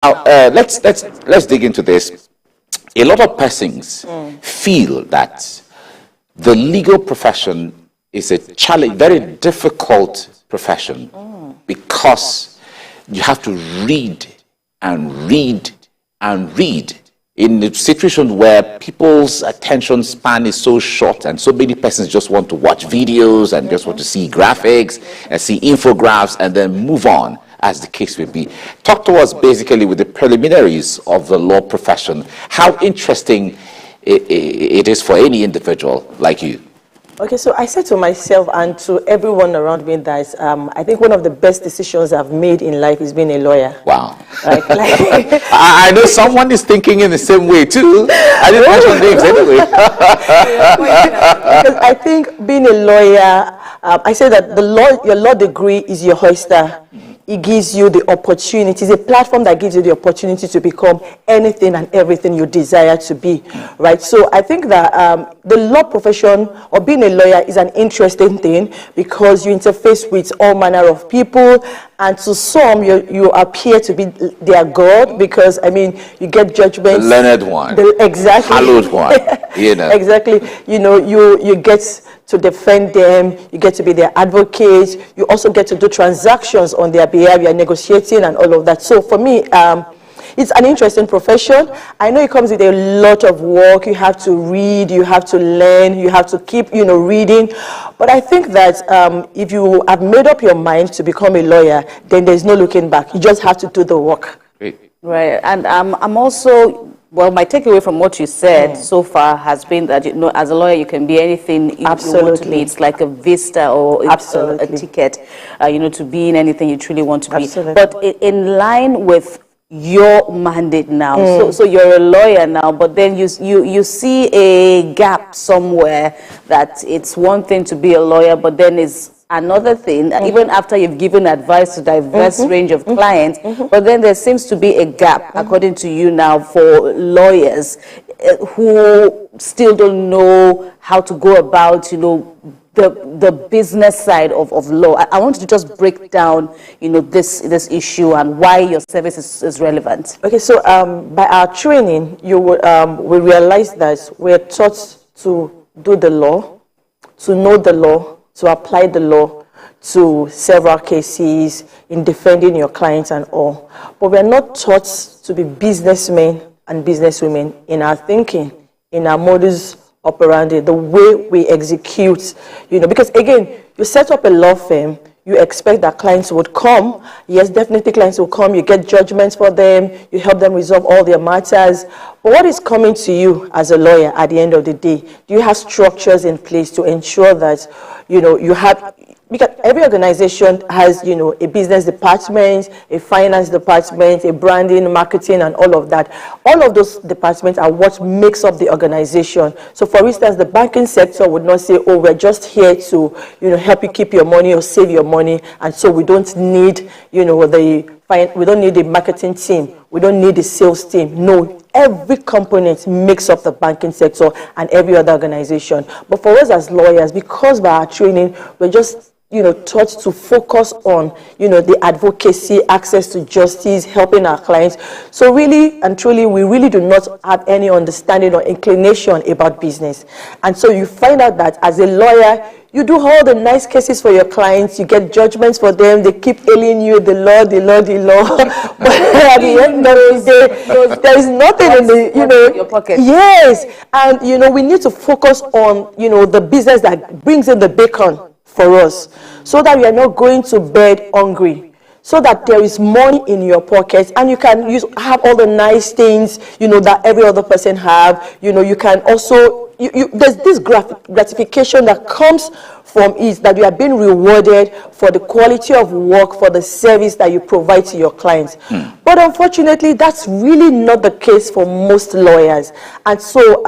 Now, let's dig into this. A lot of persons feel that the legal profession is a challenge, very difficult profession, because you have to read and read and read in a situation where people's attention span is so short and so many persons just want to watch videos and just want to see graphics and see infographics and then move on, as the case may be. Talk to us basically with the preliminaries of the law profession, how interesting it is for any individual like you. Okay, so I said to myself and to everyone around me that I think one of the best decisions I've made in life is being a lawyer. Wow. Right? Like, I know someone is thinking in the same way too. I didn't mention names anyway. Because I think being a lawyer, I say that your law degree is your oyster. It gives you the opportunity. It's a platform that gives you the opportunity to become anything and everything you desire to be, right? So I think that the law profession or being a lawyer is an interesting thing because you interface with all manner of people, and to some you appear to be their God because, I mean, you get judgments. The learned one. Exactly. Hallowed one. You know. Exactly. You know, you get to defend them, you get to be their advocate, you also get to do transactions on their behalf, you're negotiating and all of that. So for me, it's an interesting profession. I know it comes with a lot of work. You have to read, you have to learn, you have to keep, reading. But I think that if you have made up your mind to become a lawyer, then there's no looking back. You just have to do the work. Great. Right. And I'm also... Well, my takeaway from what you said so far has been that, as a lawyer, you can be anything you want to be. It's like a visa or a ticket, to be in anything you truly want to be. But in line with your mandate now, so you're a lawyer now, but then you see a gap somewhere that it's one thing to be a lawyer, but then it's another thing, even after you've given advice to diverse range of clients, but then there seems to be a gap, according to you now, for lawyers who still don't know how to go about, the business side of law. I want you to just break down, this issue and why your service is relevant. Okay, so by our training, we realize that we're taught to do the law, to know the law, to apply the law to several cases in defending your clients and all. But we're not taught to be businessmen and businesswomen in our thinking, in our modus operandi, the way we execute, because again, you set up a law firm, you expect that clients would come. Yes, definitely clients will come. You get judgments for them. You help them resolve all their matters. But what is coming to you as a lawyer at the end of the day? Do you have structures in place to ensure that, you have... Because every organization has, a business department, a finance department, a branding, marketing, and all of that. All of those departments are what makes up the organization. So, for instance, the banking sector would not say, oh, we're just here to, help you keep your money or save your money, and so we don't need, we don't need the marketing team. We don't need the sales team. No, every component makes up the banking sector and every other organization. But for us as lawyers, because by our training, we're just taught to focus on, the advocacy, access to justice, helping our clients. So really and truly, we really do not have any understanding or inclination about business. And so you find out that as a lawyer, you do all the nice cases for your clients, you get judgments for them, they keep ailing you, the law. But at the end of the day, there is nothing in the, your pocket. Yes, and, we need to focus on, the business that brings in the bacon for us, so that we are not going to bed hungry, so that there is money in your pocket and you can have all the nice things, that every other person have. You can also, there's this gratification that comes from it, that you are being rewarded for the quality of work, for the service that you provide to your clients. But unfortunately, that's really not the case for most lawyers. And so,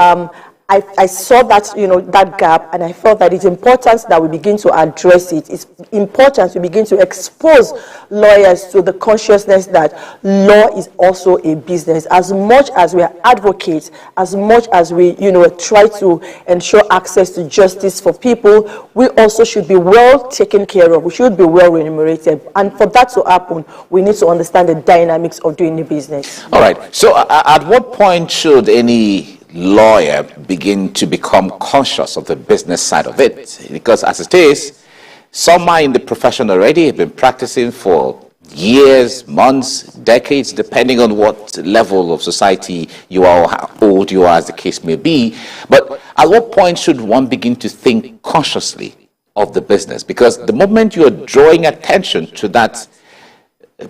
I saw that, that gap, and I felt that it's important that we begin to address it. It's important to begin to expose lawyers to the consciousness that law is also a business. As much as we are advocates, as much as we, try to ensure access to justice for people, we also should be well taken care of. We should be well remunerated. And for that to happen, we need to understand the dynamics of doing the business. All right. So at what point should any lawyer begin to become conscious of the business side of it? Because as it is, some are in the profession already, have been practicing for years, months, decades, depending on what level of society you are or how old you are, as the case may be. But at what point should one begin to think consciously of the business? Because the moment you're drawing attention to that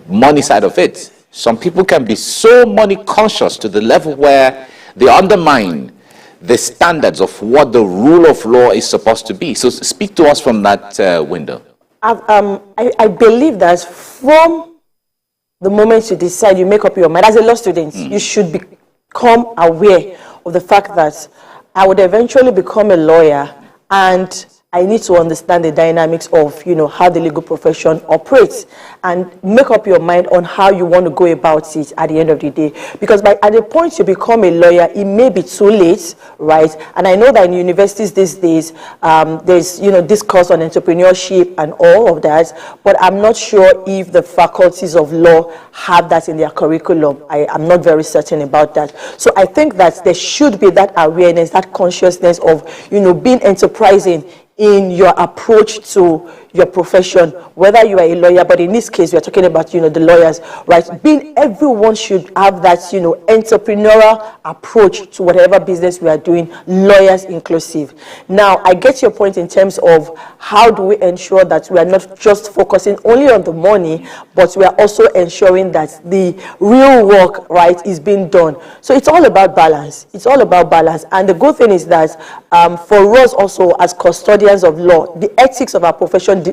money side of it, some people can be so money conscious to the level where they undermine the standards of what the rule of law is supposed to be. So speak to us from that window. I believe that from the moment you decide, you make up your mind, as a law student, you should become aware of the fact that I would eventually become a lawyer, and I need to understand the dynamics of, how the legal profession operates, and make up your mind on how you want to go about it at the end of the day. Because at the point you become a lawyer, it may be too late, right? And I know that in universities these days, there's, this course on entrepreneurship and all of that, but I'm not sure if the faculties of law have that in their curriculum. I'm not very certain about that. So I think that there should be that awareness, that consciousness of, being enterprising in your approach to your profession, whether you are a lawyer, but in this case, we are talking about, the lawyers, right? Everyone should have that, entrepreneurial approach to whatever business we are doing, lawyers inclusive. Now, I get your point in terms of how do we ensure that we are not just focusing only on the money, but we are also ensuring that the real work, right, is being done. So it's all about balance. It's all about balance. And the good thing is that for us also as custodians of law, the ethics of our profession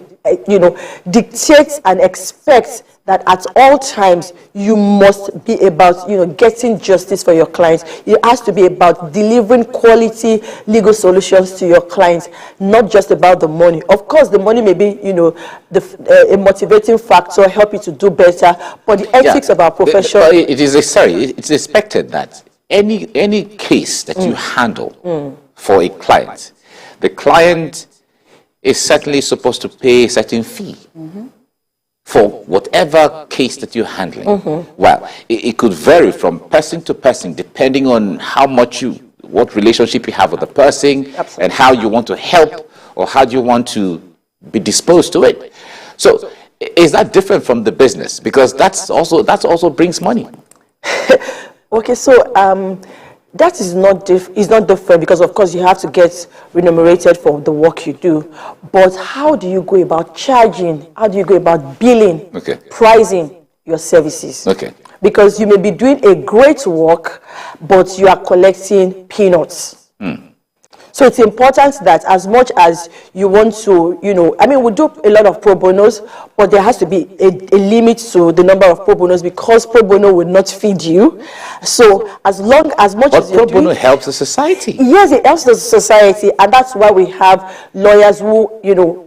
dictates and expects that at all times you must be about getting justice for your clients. It has to be about delivering quality legal solutions to your clients, not just about the money. Of course, the money may be a motivating factor, help you to do better, but the ethics of our profession. It's expected that any case that you handle for a client, the client is certainly supposed to pay a certain fee for whatever case that you're handling. Well, it could vary from person to person depending on how much what relationship you have with the person. Absolutely. And how you want to help or how you want to be disposed to it. So is that different from the business? Because that's also brings money. Okay, so that is not different, because of course you have to get remunerated for the work you do. But how do you go about charging? How do you go about billing, pricing your services? Okay. Because you may be doing a great work, but you are collecting peanuts. So it's important that as much as you want to, we do a lot of pro bonos, but there has to be a limit to the number of pro bonos, because pro bono will not feed you. So as much as pro bono helps the society. Yes, it helps the society, and that's why we have lawyers who,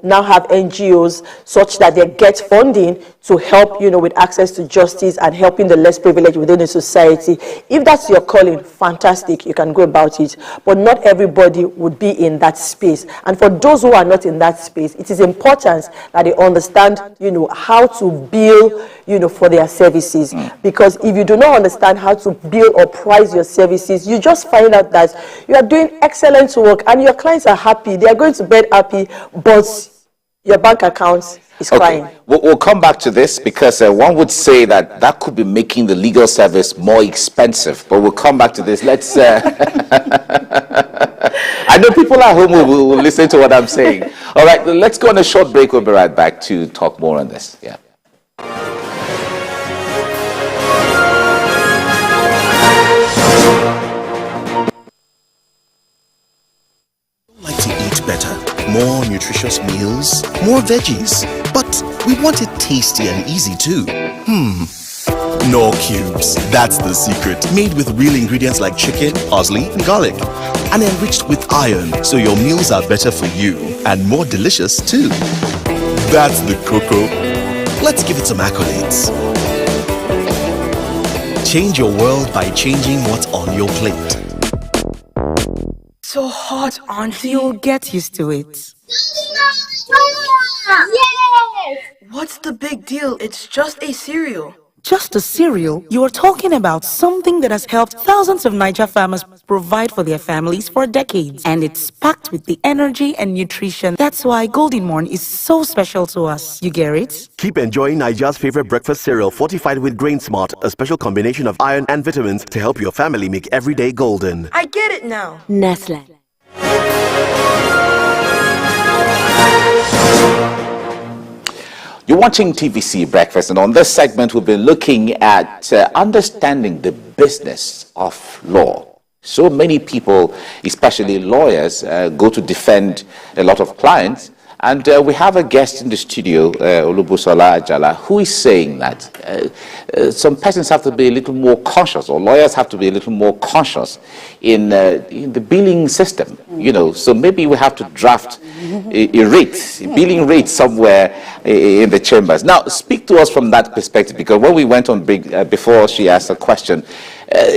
now have NGOs such that they get funding to help, with access to justice and helping the less privileged within the society. If that's your calling, fantastic, you can go about it. But not everybody would be in that space. And for those who are not in that space, it is important that they understand, how to bill, for their services. Because if you do not understand how to bill or price your services, you just find out that you are doing excellent work and your clients are happy. They are going to bed happy, but your bank account is crying. We'll come back to this, because one would say that could be making the legal service more expensive. But we'll come back to this. Let's. I know people at home will listen to what I'm saying. All right, let's go on a short break. We'll be right back to talk more on this. Yeah. Like to eat better, more nutritious meals, more veggies, but we want it tasty and easy too. No cubes. That's the secret. Made with real ingredients like chicken, parsley, and garlic. And enriched with iron, so your meals are better for you and more delicious too. That's the cocoa. Let's give it some accolades. Change your world by changing what's on your plate. So hot, auntie. You'll get used to it. Yes! What's the big deal? It's just a cereal. Just a cereal? You are talking about something that has helped thousands of Niger farmers provide for their families for decades. And it's packed with the energy and nutrition. That's why Golden Morn is so special to us. You get it? Keep enjoying Niger's favorite breakfast cereal fortified with Grain Smart, a special combination of iron and vitamins to help your family make every day golden. I get it now. Nestle. You're watching TVC Breakfast, and on this segment, we've been looking at understanding the business of law. So many people, especially lawyers, go to defend a lot of clients. And we have a guest in the studio, Olubusola Ajala, who is saying that some persons have to be a little more cautious, or lawyers have to be a little more cautious in the billing system. You know, so maybe we have to draft a billing rate somewhere in the chambers. Now, speak to us from that perspective, because when we went on break, before she asked a question,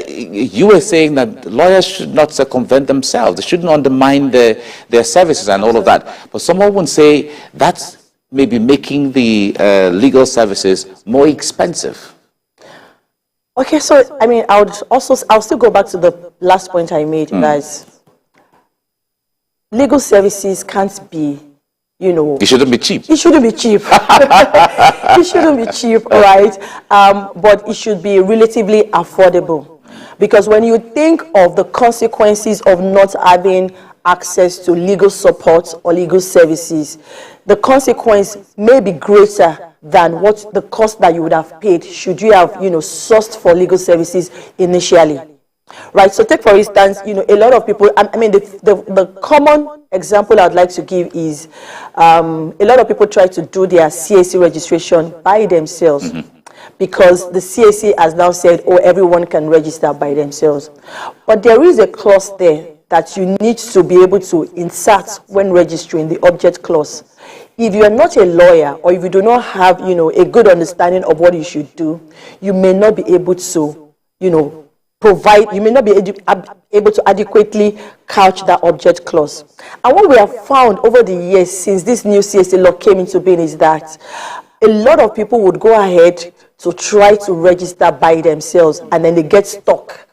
you were saying that lawyers should not circumvent themselves. They shouldn't undermine their services and all of that. But someone would say that's maybe making the legal services more expensive. Okay, so I mean, I'll still go back to the last point I made, guys. Legal services can't be, you know, It shouldn't be cheap. it shouldn't be cheap. It shouldn't be cheap, right? But it should be relatively affordable. Because when you think of the consequences of not having access to legal support or legal services, the consequence may be greater than what the cost that you would have paid should you have, you know, sourced for legal services initially. Right, so take for instance, you know, a lot of people, I mean, the common example I'd like to give is a lot of people try to do their CAC registration by themselves because the CAC has now said, oh, everyone can register by themselves. But there is a clause there that you need to be able to insert when registering, the object clause. If you are not a lawyer, or if you do not have, you know, a good understanding of what you should do, you may not be able to, you know, you may not be able to adequately couch that object clause. And what we have found over the years since this new CSA law came into being is that a lot of people would go ahead to try to register by themselves, and then they get stuck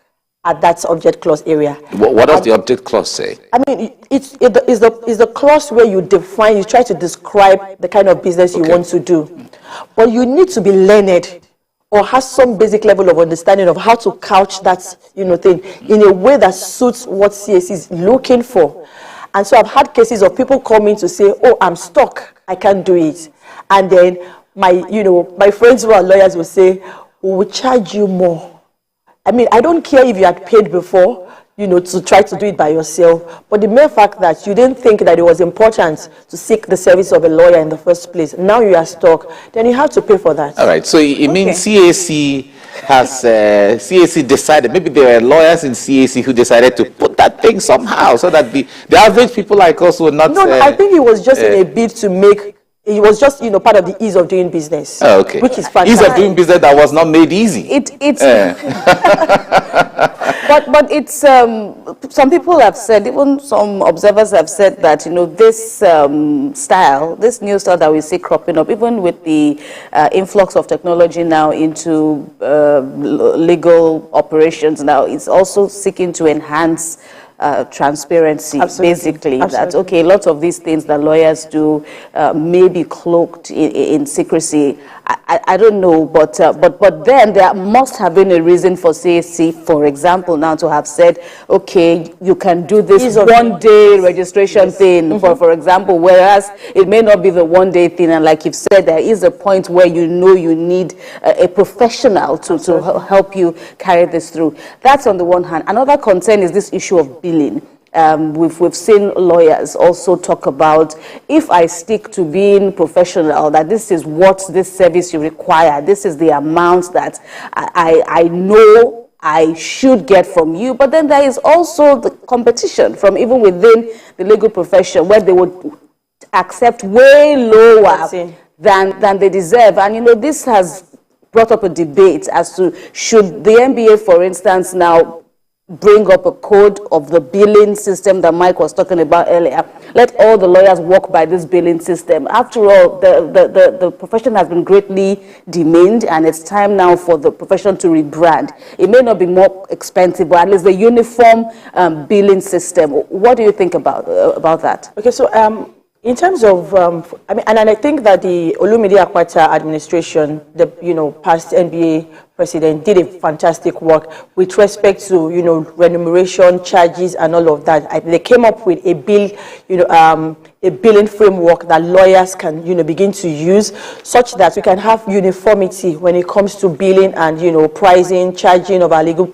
at that object clause area. What does the object clause say? I mean, it's the clause where you define, you try to describe the kind of business you want to do. But you need to be learned or has some basic level of understanding of how to couch that, you know, thing in a way that suits what CAC is looking for. And so I've had cases of people coming to say, oh, I'm stuck, I can't do it. And then my friends who are lawyers will say, we will charge you more. I mean, I don't care if you had paid before, you know, to try to do it by yourself. But the mere fact that you didn't think that it was important to seek the service of a lawyer in the first place, now you are stuck, then you have to pay for that. All right, so it means CAC has CAC decided, maybe there were lawyers in CAC who decided to put that thing somehow so that the average people like us will not... No, I think it was just in a bid to make... It was just, you know, part of the ease of doing business. Oh, okay. Which is fantastic. Ease of doing business that was not made easy. But it's some people have said, even some observers have said that, you know, this this new style that we see cropping up, even with the influx of technology now into legal operations now, it's also seeking to enhance transparency. Absolutely. Basically. Absolutely. That, okay, lots of these things that lawyers do may be cloaked in secrecy. I don't know, but then there must have been a reason for CAC, for example, now to have said, okay, you can do this one-day registration thing, for example, whereas it may not be the one-day thing, and like you've said, there is a point where you know you need a professional to help you carry this through. That's on the one hand. Another concern is this issue of billing. we've seen lawyers also talk about, if I stick to being professional, that this is what this service you require, this is the amount that I know I should get from you. But then there is also the competition from even within the legal profession, where they would accept way lower than they deserve. And this has brought up a debate as to, should the NBA, for instance, now bring up a code of the billing system that Mike was talking about earlier. Let all the lawyers work by this billing system. After all, the profession has been greatly demeaned, and it's time now for the profession to rebrand. It may not be more expensive, but at least the uniform billing system. What do you think about that? Okay, so in terms of, and I think that the Olumide Akwata administration, the past NBA president, did a fantastic work with respect to remuneration, charges, and all of that. They came up with a bill, a billing framework that lawyers can begin to use, such that we can have uniformity when it comes to billing and pricing, charging of our legal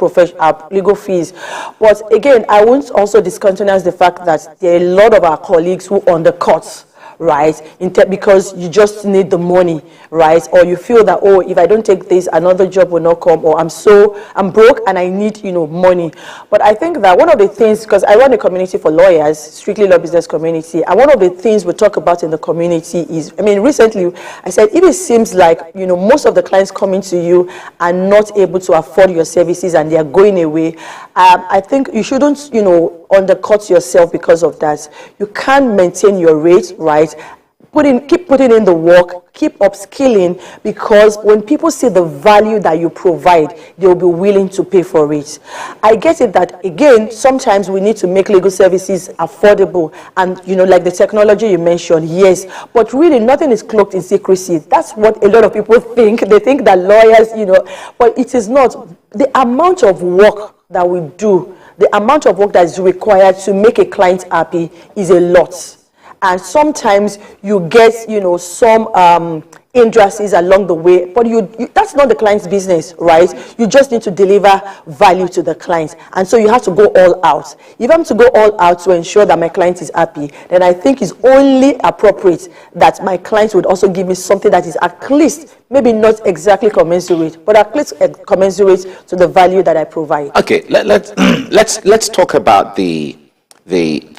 fees. But again, I won't also discountenance the fact that there are a lot of our colleagues who undercut, right, because you just need the money, right, or you feel that, oh, if I don't take this, another job will not come, or I'm broke and I need money. But I think that one of the things, because I run a community for lawyers, strictly law business community, and one of the things we talk about in the community is, recently I said, if it seems like most of the clients coming to you are not able to afford your services and they are going away, I think you shouldn't undercut yourself because of that. You can maintain your rate, right? Keep putting in the work, keep upskilling, because when people see the value that you provide, they'll be willing to pay for it. I get it that, again, sometimes we need to make legal services affordable, and like the technology you mentioned, yes, but really nothing is cloaked in secrecy. That's what a lot of people think. They think that lawyers, but it is not. The amount of work that we do, the amount of work that is required to make a client happy is a lot. And sometimes you get, some hindrances along the way, but that's not the client's business, right? You just need to deliver value to the client. And so you have to go all out. If I'm to go all out to ensure that my client is happy, then I think it's only appropriate that my client would also give me something that is at least, maybe not exactly commensurate, but at least commensurate to the value that I provide. Okay, let's talk about the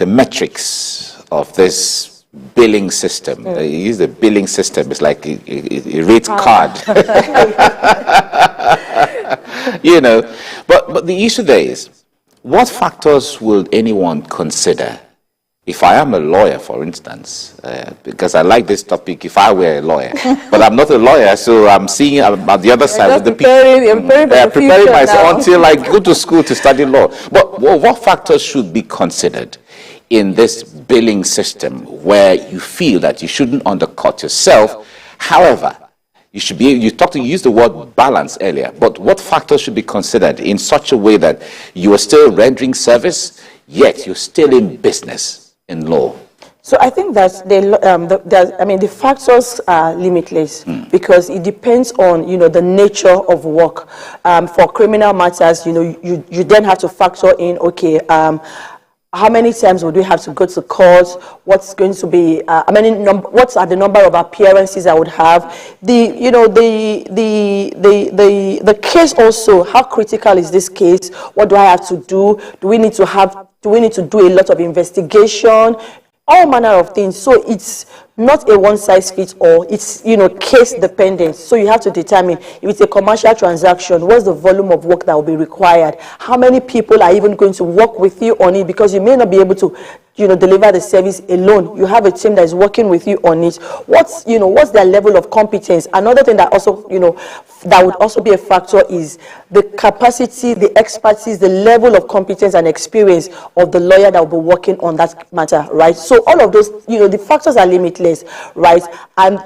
metrics of this billing system. You use the billing system. It's like a rate card. But the issue there is, what factors will anyone consider? If I am a lawyer, for instance, because I like this topic, if I were a lawyer, but I'm not a lawyer, so I'm seeing at the other side of the people. Preparing myself until I go to school to study law. But what factors should be considered in this billing system where you feel that you shouldn't undercut yourself? However, you should be, you used the word balance earlier, but what factors should be considered in such a way that you are still rendering service, yet you're still in business in law? So I think that the factors are limitless, because it depends on the nature of work. For criminal matters, you then have to factor in, okay, how many times would we have to go to court? What's going to be? What are the number of appearances I would have? The case also. How critical is this case? What do I have to do? Do we need to do a lot of investigation? All manner of things. So it's not a one-size-fits-all. It's case dependent. So you have to determine, if it's a commercial transaction, what's the volume of work that will be required? How many people are even going to work with you on it? Because you may not be able to deliver the service alone. You have a team that is working with you on it. What's their level of competence? Another thing that also that would also be a factor is the capacity, the expertise, the level of competence and experience of the lawyer that will be working on that matter, right? So all of those, the factors are limitless, right? And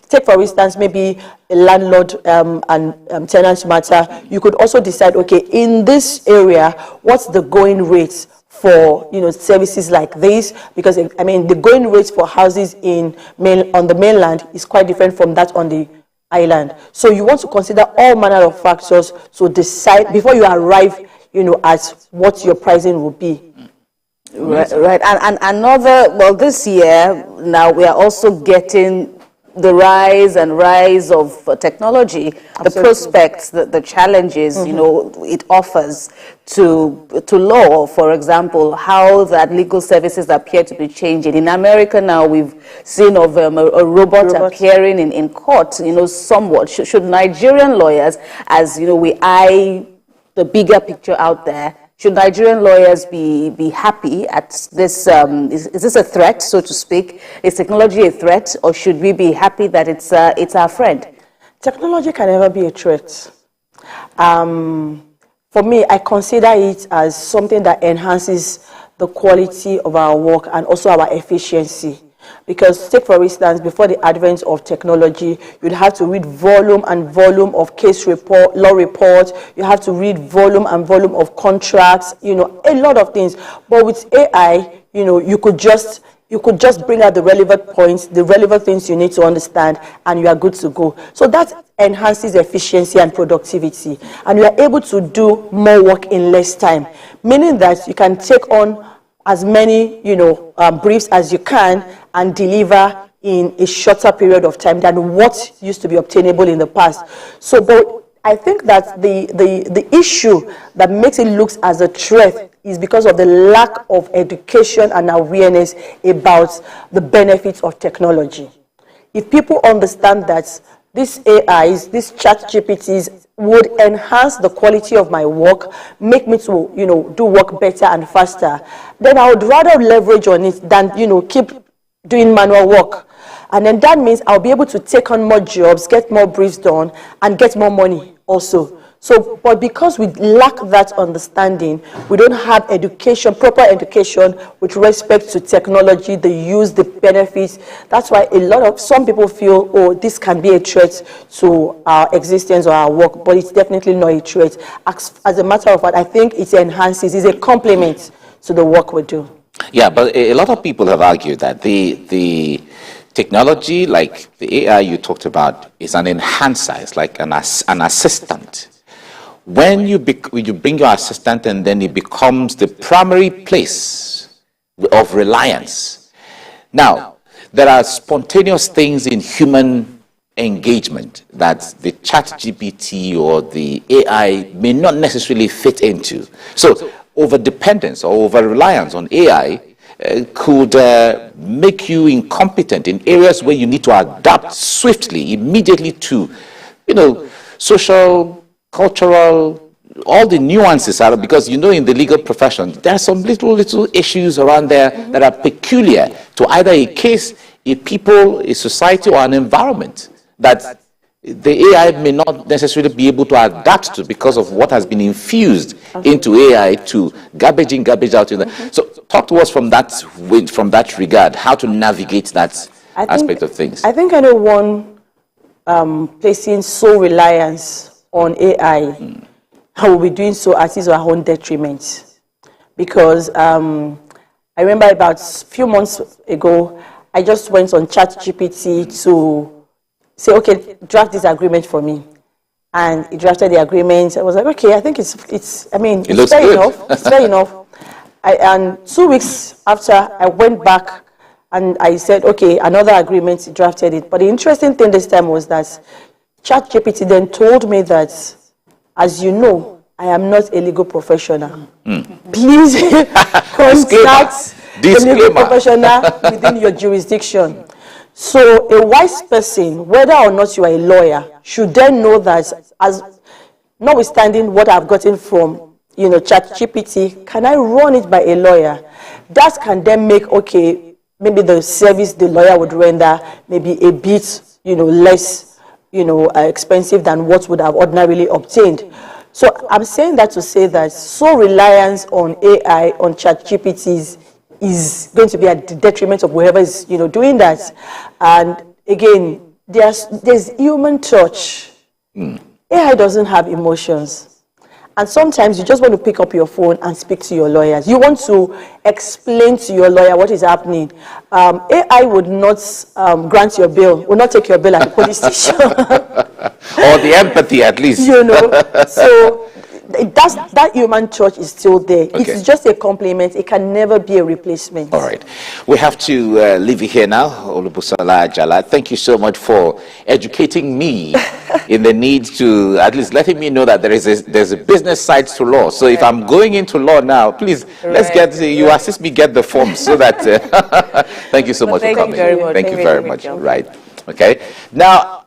take for instance, maybe a landlord and tenant matter. You could also decide, okay, in this area, what's the going rate for services like this? Because the going rates for houses on the mainland is quite different from that on the island. So you want to consider all manner of factors to decide before you arrive at what your pricing will be. Right. And another, well, this year, now we are also getting the rise of technology, Absolutely. the prospects, the challenges, it offers to law, for example, how that legal services appear to be changing. In America now, we've seen of a robot appearing in court, somewhat. Should Nigerian lawyers, as, we eye the bigger picture out there, should Nigerian lawyers be happy at this? Is this a threat, so to speak? Is technology a threat, or should we be happy that it's our friend? Technology can never be a threat. For me, I consider it as something that enhances the quality of our work and also our efficiency. Because take for instance, before the advent of technology, you'd have to read volume and volume of case report, law reports. You have to read volume and volume of contracts, a lot of things. But with AI, you could just bring out the relevant points, the relevant things you need to understand, and you are good to go. So that enhances efficiency and productivity. And you are able to do more work in less time, meaning that you can take on as many, briefs as you can and deliver in a shorter period of time than what used to be obtainable in the past. So, but I think that the issue that makes it look as a threat is because of the lack of education and awareness about the benefits of technology. If people understand that these AIs, these chat GPTs would enhance the quality of my work, make me to, do work better and faster, then I would rather leverage on it than, keep doing manual work. And then that means I'll be able to take on more jobs, get more briefs done, and get more money also. So, but because we lack that understanding, we don't have education, proper education with respect to technology, the use, the benefits. That's why some people feel, oh, this can be a threat to our existence or our work, but it's definitely not a threat. As a matter of fact, I think it enhances, it's a complement to the work we do. Yeah, but a lot of people have argued that the technology, like the AI you talked about, is an enhancer. It's like an assistant. When you bring your assistant and then it becomes the primary place of reliance. Now, there are spontaneous things in human engagement that the chat GPT or the AI may not necessarily fit into. So, over-dependence or over-reliance on AI could make you incompetent in areas where you need to adapt swiftly, immediately to, social, cultural, all the nuances are, because in the legal profession, there are some little issues around there that are peculiar to either a case, a people, a society, or an environment that the AI may not necessarily be able to adapt to because of what has been infused into AI to garbage in, garbage out. So talk to us from that regard, how to navigate that aspect of things. I think anyone placing sole reliance on AI, I will be doing so at his or her own detriment. Because I remember about a few months ago, I just went on ChatGPT to say, okay, draft this agreement for me. And he drafted the agreement. I was like, okay, I think it's fair enough. It's fair enough. And 2 weeks after, I went back and I said, okay, another agreement, he drafted it. But the interesting thing this time was that ChatGPT then told me that, as you know, I am not a legal professional. Please contact a legal professional within your jurisdiction. So a wise person, whether or not you are a lawyer, should then know that, as notwithstanding what I've gotten from ChatGPT, can I run it by a lawyer? That can then make, okay, maybe the service the lawyer would render maybe a bit less expensive than what would have ordinarily obtained. So I'm saying that to say that sole reliance on AI, on ChatGPTs, is going to be at the detriment of whoever is, doing that. And again, there's human touch. AI doesn't have emotions. And sometimes you just want to pick up your phone and speak to your lawyers. You want to explain to your lawyer what is happening. AI would not grant your bail, would not take your bail at the police station. Or the empathy, at least. So that human touch is still there. Okay. It's just a complement. It can never be a replacement. All right. We have to leave you here now, Olubusola Ajala. Thank you so much for educating me in the need to, at least letting me know that there's a business side to law. So if I'm going into law now, please, let's get, you assist me get the forms so that, thank you so much for coming. Thank you very much. Thank you very much. Right. Okay. Now,